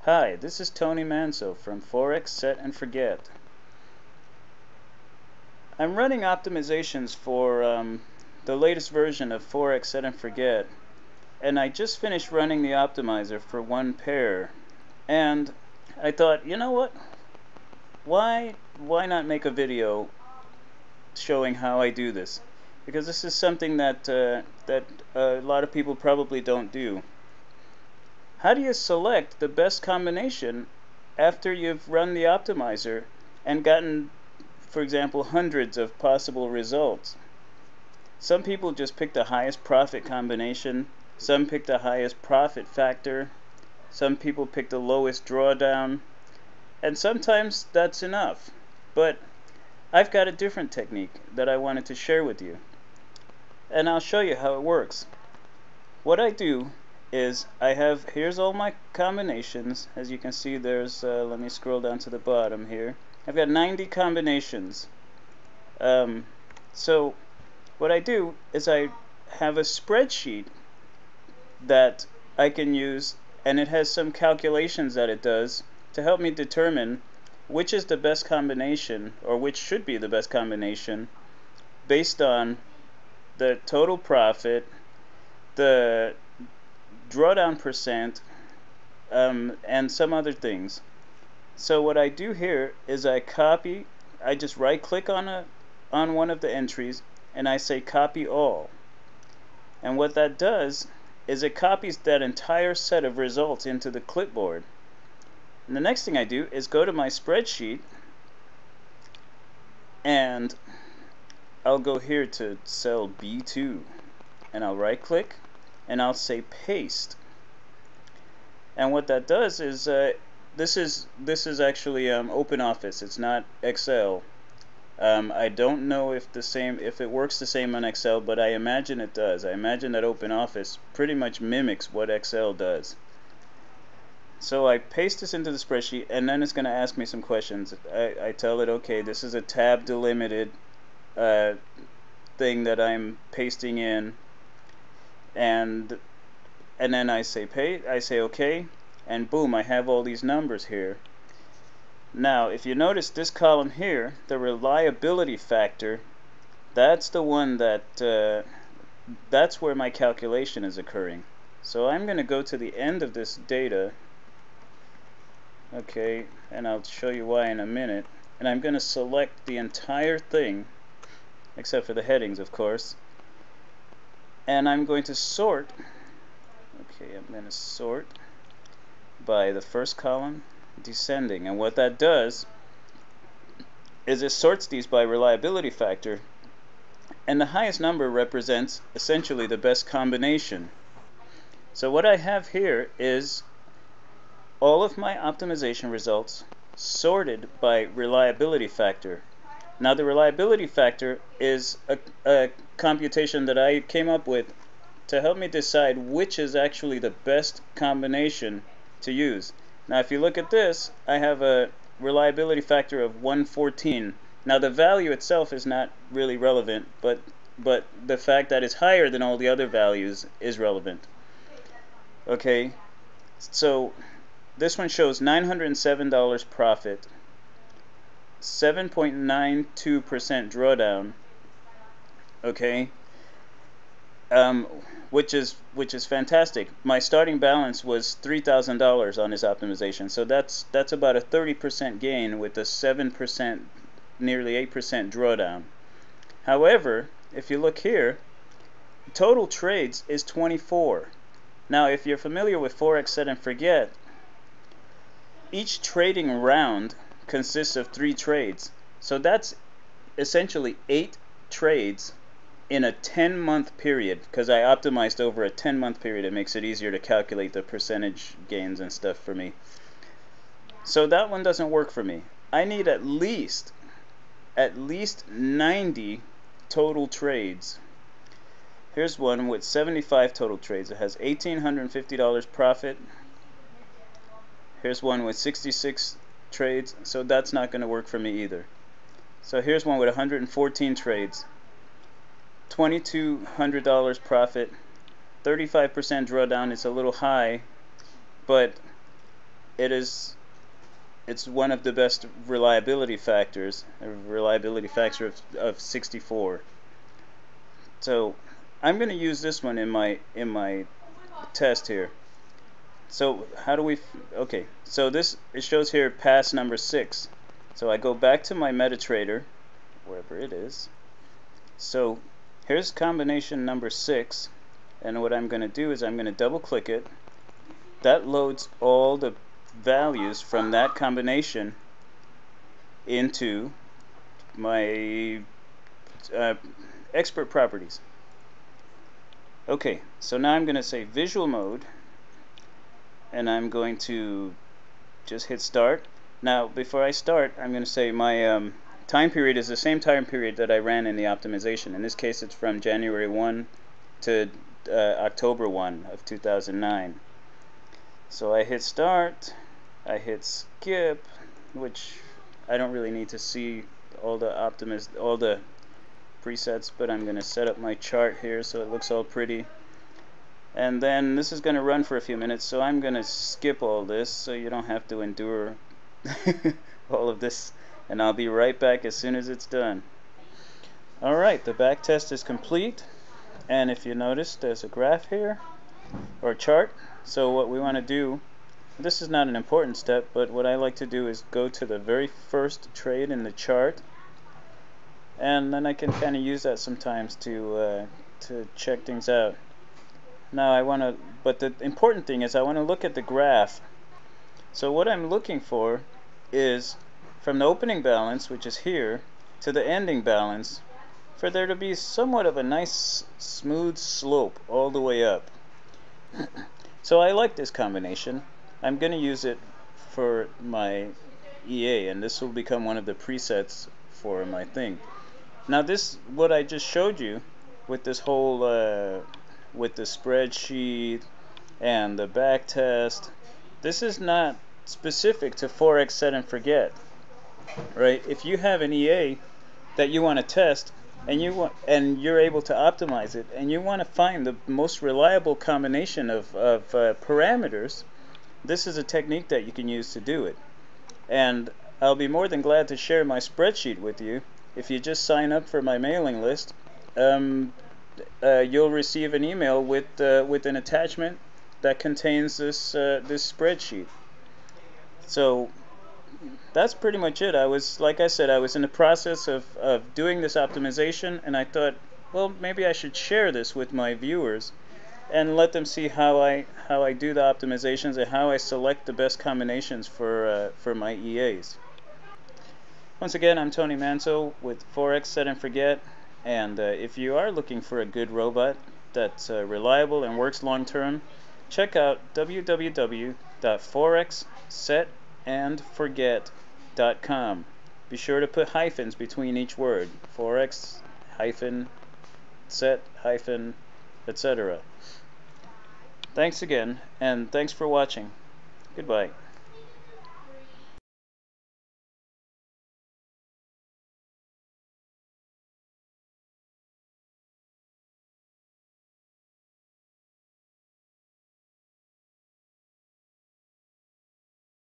Hi, this is Tony Manso from Forex Set and Forget. I'm running optimizations for the latest version of Forex Set and Forget, and I just finished running the optimizer for one pair. And I thought, you know what? Why not make a video showing how I do this? Because this is something that a lot of people probably don't do. How do you select the best combination after you've run the optimizer and gotten, for example, hundreds of possible results? Some people just pick the highest profit combination, some pick the highest profit factor, some people pick the lowest drawdown, and sometimes that's enough. But I've got a different technique that I wanted to share with you, and I'll show you how it works. What I do is here's all my combinations. As you can see, there's let me scroll down to the bottom here. I've got 90 combinations. So what I do is I have a spreadsheet that I can use, and it has some calculations that it does to help me determine which is the best combination, or which should be the best combination, based on the total profit, the drawdown percent, and some other things. So what I do here is I just right click on one of the entries and I say copy all. And what that does is it copies that entire set of results into the clipboard. And the next thing I do is go to my spreadsheet, and I'll go here to cell B2 and I'll right click and I'll say paste. And what that does is this is actually OpenOffice. It's not Excel. I don't know if it works the same on Excel, but I imagine it does. I imagine that OpenOffice pretty much mimics what Excel does. So I paste this into the spreadsheet, and then it's going to ask me some questions. I tell it, okay, this is a tab delimited thing that I'm pasting in, and then I say okay, and boom, I have all these numbers here. Now if you notice this column here, the reliability factor, that's the one that's where my calculation is occurring. So I'm going to go to the end of this data, okay, and I'll show you why in a minute, and I'm going to select the entire thing except for the headings, of course, and I'm going to sort. Okay, I'm going to sort by the first column, descending, and what that does is it sorts these by reliability factor, and the highest number represents essentially the best combination. So what I have here is all of my optimization results sorted by reliability factor. Now the reliability factor is a computation that I came up with to help me decide which is actually the best combination to use. Now if you look at this, I have a reliability factor of 114. Now the value itself is not really relevant, but the fact that it's higher than all the other values is relevant. Okay, so this one shows $907 profit, 7.92% drawdown, okay, which is fantastic. My starting balance was $3,000 on this optimization, so that's about a 30% gain with a 7%, nearly 8% drawdown. However, if you look here, total trades is 24. Now if you're familiar with Forex Set and Forget, each trading round consists of 3 trades. So that's essentially 8 trades in a 10-month period, because I optimized over a 10-month period. It makes it easier to calculate the percentage gains and stuff for me. So that one doesn't work for me. I need at least 90 total trades. Here's one with 75 total trades. It has $1,850 profit. Here's one with 66 trades, so that's not going to work for me either. So here's one with 114 trades, $2,200 profit, 35% drawdown. It's a little high, but it's one of the best reliability factors, a reliability factor of 64. So I'm going to use this one in my test here. So how do we, okay, so this, it shows here pass number 6. So I go back to my MetaTrader, wherever it is. So here's combination number 6, and what I'm going to do is I'm going to double click it. That loads all the values from that combination into my expert properties. Okay, so now I'm going to say visual mode, and I'm going to just hit start. Now before I start, I'm going to say my time period is the same time period that I ran in the optimization. In this case, it's from January 1 to October 1 of 2009. So I hit start, I hit skip, which I don't really need to see all the presets, but I'm going to set up my chart here so it looks all pretty. And then this is going to run for a few minutes, so I'm going to skip all this so you don't have to endure all of this, and I'll be right back as soon as it's done. Alright, the back test is complete, and if you notice, there's a graph here, or chart. So what we want to do, this is not an important step, but what I like to do is go to the very first trade in the chart, and then I can kind of use that sometimes to check things out. Now but the important thing is I want to look at the graph. So what I'm looking for is from the opening balance, which is here, to the ending balance, for there to be somewhat of a nice smooth slope all the way up. So I like this combination. I'm going to use it for my EA, and this will become one of the presets for my thing. Now this, what I just showed you with this whole with the spreadsheet and the back test, this is not specific to Forex Set and Forget, right? If you have an EA that you want to test, and you're able to optimize it, and you want to find the most reliable combination of parameters, this is a technique that you can use to do it. And I'll be more than glad to share my spreadsheet with you. If you just sign up for my mailing list, you'll receive an email with an attachment that contains this spreadsheet. So that's pretty much it. Like I said, I was in the process of doing this optimization, and I thought, well, maybe I should share this with my viewers and let them see how I do the optimizations and how I select the best combinations for my EAs. Once again, I'm Tony Manso with Forex Set and Forget, and if you are looking for a good robot that's reliable and works long term, check out www.forexsetandforget.com. Be sure to put hyphens between each word. Forex hyphen set hyphen etc. Thanks again, and thanks for watching. Goodbye.